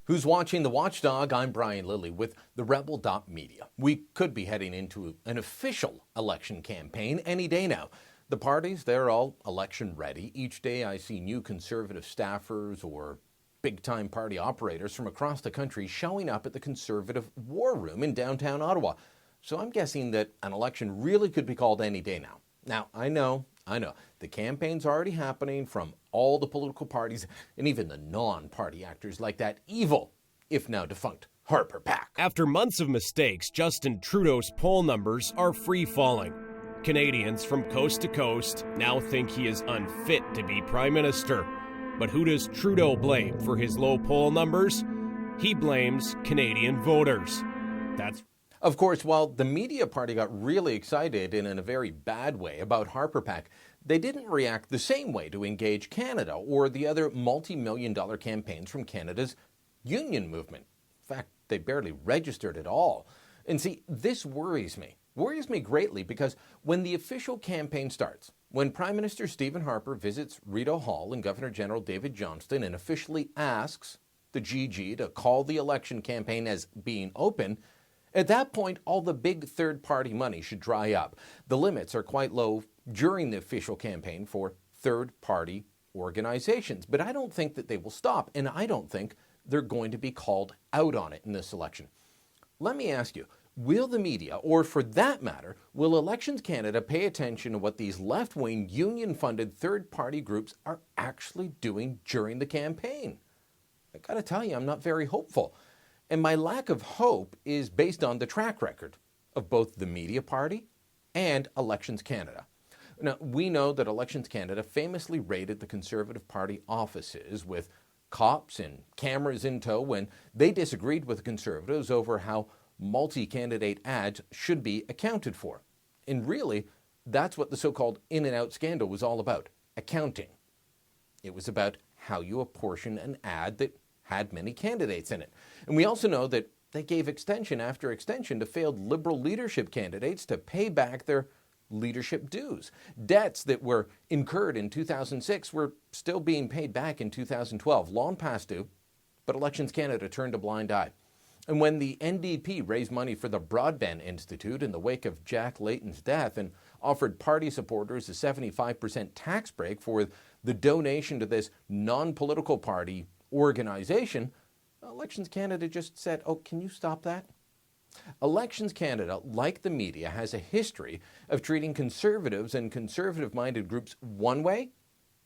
Who's watching The Watchdog? I'm Brian Lilley with TheRebel.Media. We could be heading into an official election campaign any day now. The parties, they're all election ready. Each day I see new conservative staffers or big-time party operators from across the country showing up at the Conservative War Room in downtown Ottawa. So I'm guessing that an election really could be called any day now. Now, I know. The campaign's already happening from all the political parties and even the non-party actors like that evil, if now defunct, Harper PAC. After months of mistakes, Justin Trudeau's poll numbers are free-falling. Canadians from coast to coast now think he is unfit to be Prime Minister. But who does Trudeau blame for his low poll numbers? He blames Canadian voters. Of course, while the media party got really excited and in a very bad way about Harper PAC, they didn't react the same way to Engage Canada or the other multi-million-dollar campaigns from Canada's union movement. In fact, they barely registered at all. And see, this worries me greatly because when the official campaign starts, when Prime Minister Stephen Harper visits Rideau Hall and Governor General David Johnston and officially asks the GG to call the election campaign as being open, at that point, all the big third-party money should dry up. The limits are quite low during the official campaign for third-party organizations. But I don't think that they will stop, and I don't think they're going to be called out on it in this election. Let me ask you, will the media, or for that matter, will Elections Canada pay attention to what these left-wing, union-funded third-party groups are actually doing during the campaign? I gotta tell you, I'm not very hopeful. And my lack of hope is based on the track record of both the media party and Elections Canada. Now, we know that Elections Canada famously raided the Conservative Party offices with cops and cameras in tow when they disagreed with the Conservatives over how multi-candidate ads should be accounted for. And really, that's what the so-called in-and-out scandal was all about, accounting. It was about how you apportion an ad that had many candidates in it. And we also know that they gave extension after extension to failed Liberal leadership candidates to pay back their leadership dues. Debts that were incurred in 2006 were still being paid back in 2012, long past due, but Elections Canada turned a blind eye. And when the NDP raised money for the Broadband Institute in the wake of Jack Layton's death and offered party supporters a 75% tax break for the donation to this non-political party organization, Elections Canada just said, oh, can you stop that? Elections Canada, like the media, has a history of treating conservatives and conservative-minded groups one way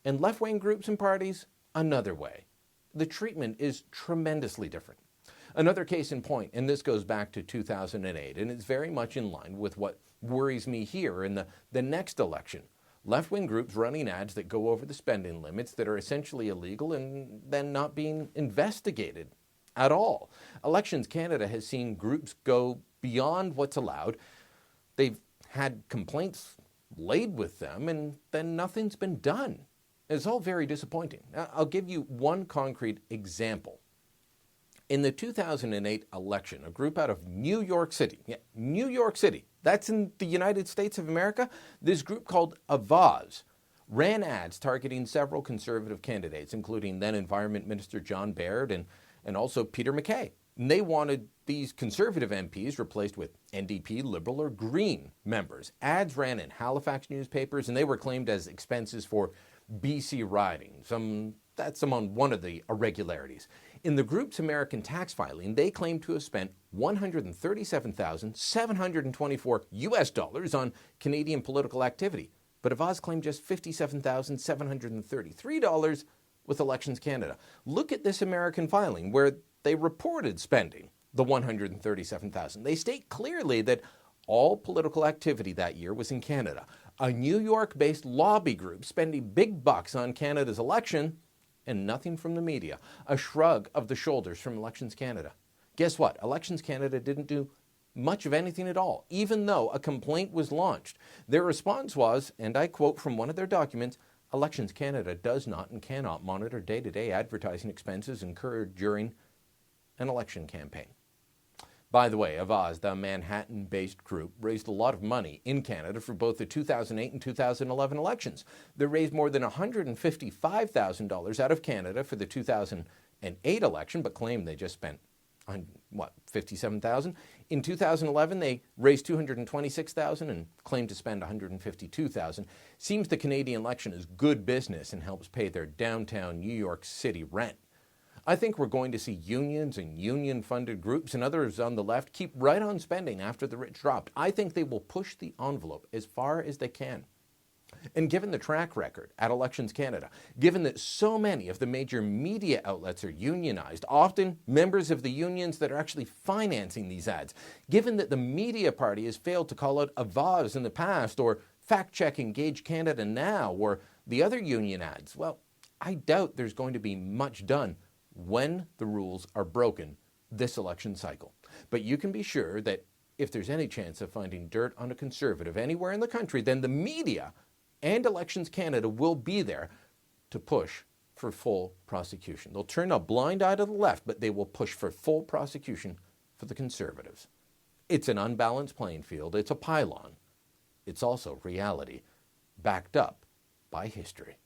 and left-wing groups and parties another way. The treatment is tremendously different. Another case in point, and this goes back to 2008, and it's very much in line with what worries me here in the next election. Left-wing groups running ads that go over the spending limits that are essentially illegal and then not being investigated at all. Elections Canada has seen groups go beyond what's allowed. They've had complaints laid with them and then nothing's been done. It's all very disappointing. I'll give you one concrete example. In the 2008 election, a group out of New York City, that's in the United States of America, this group called Avaz ran ads targeting several conservative candidates, including then Environment Minister John Baird and also Peter MacKay. And they wanted these conservative MPs replaced with NDP, Liberal, or Green members. Ads ran in Halifax newspapers, and they were claimed as expenses for BC ridings. That's among one of the irregularities. In the group's American tax filing, they claimed to have spent $137,724 US dollars on Canadian political activity. But Avaz claimed just $57,733 with Elections Canada. Look at this American filing where they reported spending the $137,000. They state clearly that all political activity that year was in Canada. A New York-based lobby group spending big bucks on Canada's election and nothing from the media. A shrug of the shoulders from Elections Canada. Guess what? Elections Canada didn't do much of anything at all, even though a complaint was launched. Their response was, and I quote from one of their documents, Elections Canada does not and cannot monitor day-to-day advertising expenses incurred during an election campaign. By the way, Avaz, the Manhattan-based group, raised a lot of money in Canada for both the 2008 and 2011 elections. They raised more than $155,000 out of Canada for the 2010 2008 election, but claim they just spent, $57,000. In 2011, they raised $226,000 and claimed to spend $152,000. Seems the Canadian election is good business and helps pay their downtown New York City rent. I think we're going to see unions and union-funded groups and others on the left keep right on spending after the rich dropped. I think they will push the envelope as far as they can. And given the track record at Elections Canada, given that so many of the major media outlets are unionized, often members of the unions that are actually financing these ads, given that the media party has failed to call out Avaz in the past, or fact-check Engage Canada now, or the other union ads, well, I doubt there's going to be much done when the rules are broken this election cycle. But you can be sure that if there's any chance of finding dirt on a Conservative anywhere in the country, then the media and Elections Canada will be there to push for full prosecution. They'll turn a blind eye to the left, but they will push for full prosecution for the Conservatives. It's an unbalanced playing field. It's a pylon. It's also reality, backed up by history.